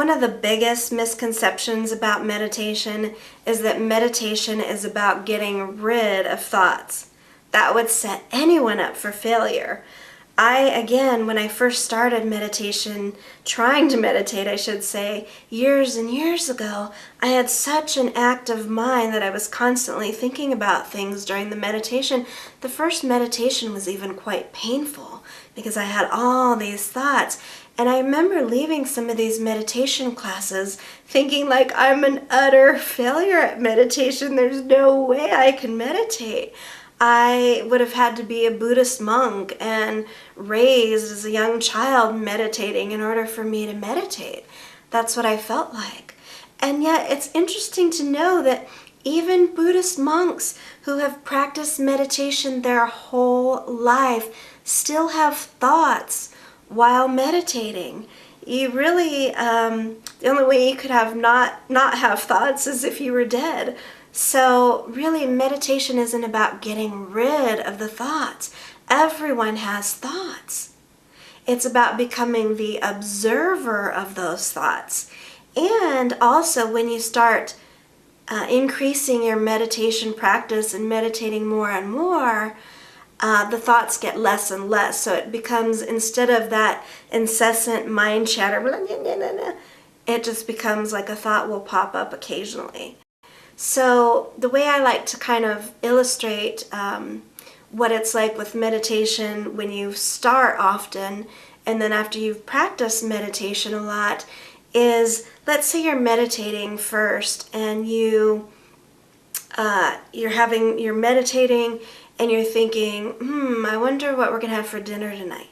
one of the biggest misconceptions about meditation is that meditation is about getting rid of thoughts. That would set anyone up for failure. When I first started meditation, trying to meditate, I should say, years and years ago, I had such an active mind that I was constantly thinking about things during the meditation. The first meditation was even quite painful because I had all these thoughts. And I remember leaving some of these meditation classes thinking like I'm an utter failure at meditation. There's no way I can meditate. I would have had to be a Buddhist monk and raised as a young child meditating in order for me to meditate. That's what I felt like. And yet it's interesting to know that even Buddhist monks who have practiced meditation their whole life still have thoughts while meditating. You really, the only way you could have not have thoughts is if you were dead. So really, meditation isn't about getting rid of the thoughts. Everyone has thoughts. It's about becoming the observer of those thoughts. And also, when you start increasing your meditation practice and meditating more and more, the thoughts get less and less. So it becomes, instead of that incessant mind chatter, it just becomes like a thought will pop up occasionally. So the way I like to kind of illustrate what it's like with meditation when you start often and then after you've practiced meditation a lot is, let's say you're meditating first and you're meditating and you're thinking, I wonder what we're going to have for dinner tonight.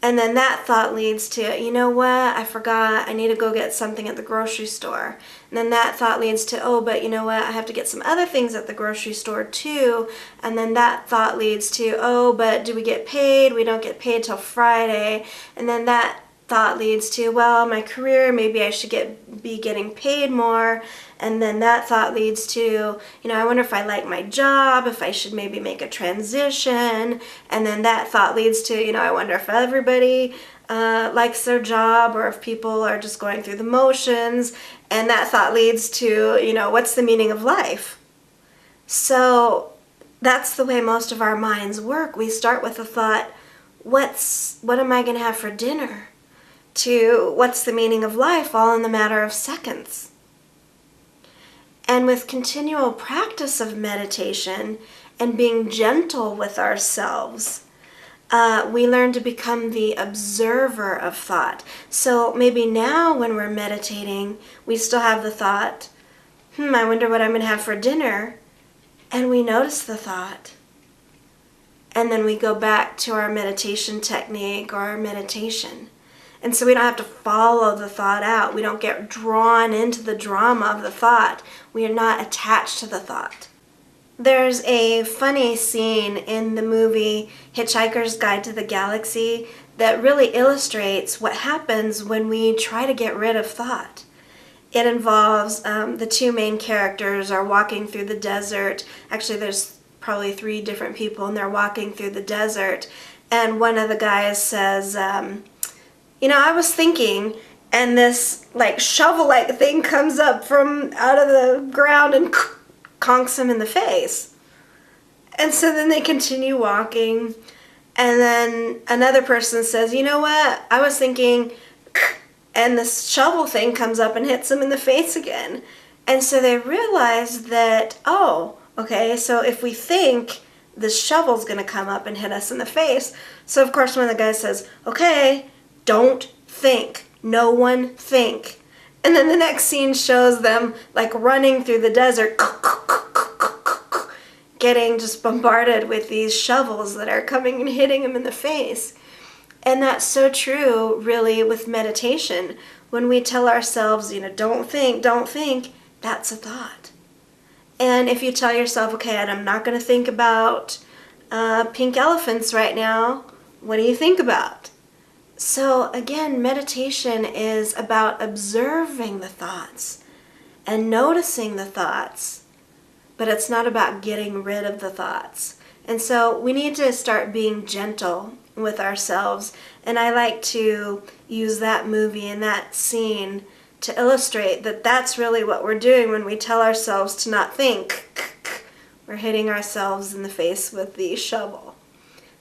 And then that thought leads to, you know what, I forgot, I need to go get something at the grocery store. And then that thought leads to, oh, but you know what, I have to get some other things at the grocery store too. And then that thought leads to, oh, but do we get paid? We don't get paid till Friday. And then that thought leads to, well, my career, maybe I should be getting paid more. And then that thought leads to, I wonder if I like my job, if I should maybe make a transition. And then that thought leads to, I wonder if everybody likes their job or if people are just going through the motions. And that thought leads to, what's the meaning of life? So that's the way most of our minds work. We start with a thought, what am I going to have for dinner? To what's the meaning of life, all in the matter of seconds. And with continual practice of meditation and being gentle with ourselves, we learn to become the observer of thought. So maybe now when we're meditating, we still have the thought, I wonder what I'm going to have for dinner. And we notice the thought. And then we go back to our meditation technique or our meditation. And so we don't have to follow the thought out. We don't get drawn into the drama of the thought. We are not attached to the thought. There's a funny scene in the movie Hitchhiker's Guide to the Galaxy that really illustrates what happens when we try to get rid of thought. It involves the two main characters are walking through the desert. Actually, there's probably 3 different people, and they're walking through the desert. And one of the guys says, I was thinking, and this shovel-like thing comes up from out of the ground and conks him in the face. And so then they continue walking, and then another person says, you know what, I was thinking, and this shovel thing comes up and hits him in the face again. And so they realize that, oh, okay, so if we think, this shovel's going to come up and hit us in the face. So of course one of the guys says, okay, don't think. No one think. And then the next scene shows them running through the desert, getting just bombarded with these shovels that are coming and hitting them in the face. And that's so true, really, with meditation. When we tell ourselves, don't think, that's a thought. And if you tell yourself, okay, I'm not going to think about pink elephants right now, what do you think about? So again, meditation is about observing the thoughts and noticing the thoughts, but it's not about getting rid of the thoughts. And so we need to start being gentle with ourselves. And I like to use that movie and that scene to illustrate that that's really what we're doing when we tell ourselves to not think. We're hitting ourselves in the face with the shovel.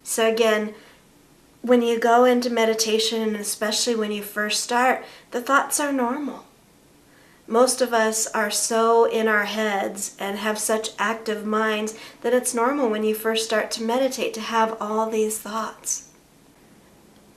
So again, when you go into meditation, and especially when you first start, the thoughts are normal. Most of us are so in our heads and have such active minds that it's normal when you first start to meditate to have all these thoughts.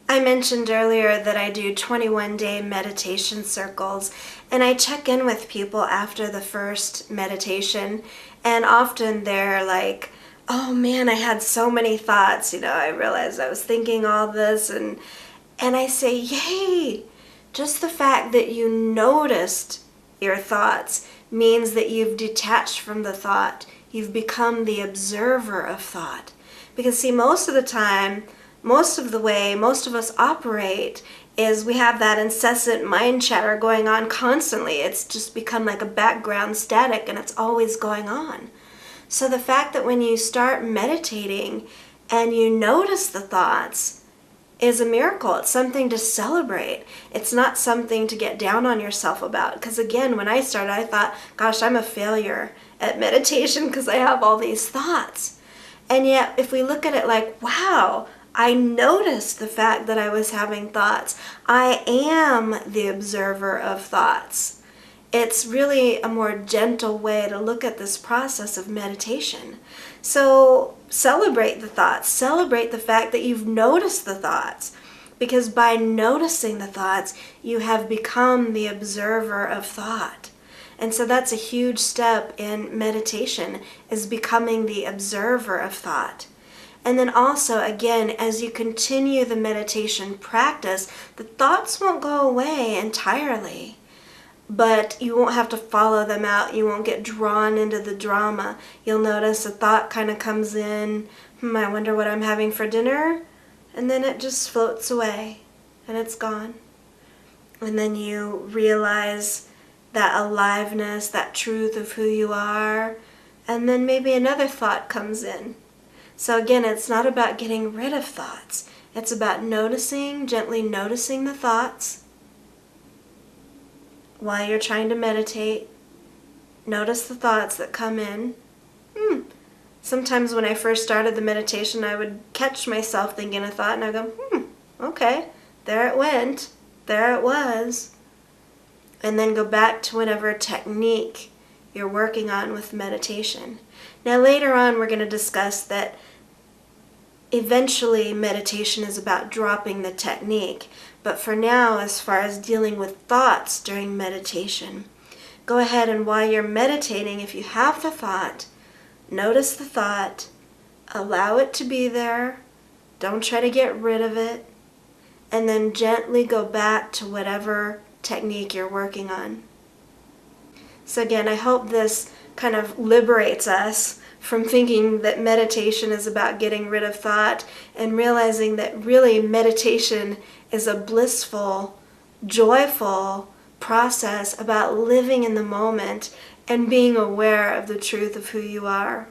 I mentioned earlier that I do 21-day meditation circles, and I check in with people after the first meditation, and often they're like, oh man, I had so many thoughts, I realized I was thinking all this, and I say, yay! Just the fact that you noticed your thoughts means that you've detached from the thought. You've become the observer of thought. Because see, most of the time, most of the way most of us operate is we have that incessant mind chatter going on constantly. It's just become like a background static, and it's always going on. So the fact that when you start meditating and you notice the thoughts is a miracle. It's something to celebrate. It's not something to get down on yourself about. Because again, when I started, I thought, gosh, I'm a failure at meditation because I have all these thoughts. And yet, if we look at it like, wow, I noticed the fact that I was having thoughts. I am the observer of thoughts. It's really a more gentle way to look at this process of meditation. So celebrate the thoughts. Celebrate the fact that you've noticed the thoughts. Because by noticing the thoughts, you have become the observer of thought. And so that's a huge step in meditation, is becoming the observer of thought. And then also, again, as you continue the meditation practice, the thoughts won't go away entirely. But you won't have to follow them out. You won't get drawn into the drama. You'll notice a thought kind of comes in, I wonder what I'm having for dinner. And then it just floats away and it's gone. And then you realize that aliveness, that truth of who you are. And then maybe another thought comes in. So again, it's not about getting rid of thoughts. It's about noticing, gently noticing the thoughts. While you're trying to meditate, notice the thoughts that come in. Sometimes when I first started the meditation, I would catch myself thinking a thought and I'd go, okay, there it went, there it was. And then go back to whatever technique you're working on with meditation. Now later on, we're going to discuss that eventually meditation is about dropping the technique. But for now, as far as dealing with thoughts during meditation, go ahead and while you're meditating, if you have the thought, notice the thought, allow it to be there, don't try to get rid of it, and then gently go back to whatever technique you're working on. So again, I hope this kind of liberates us from thinking that meditation is about getting rid of thought and realizing that really meditation is a blissful, joyful process about living in the moment and being aware of the truth of who you are.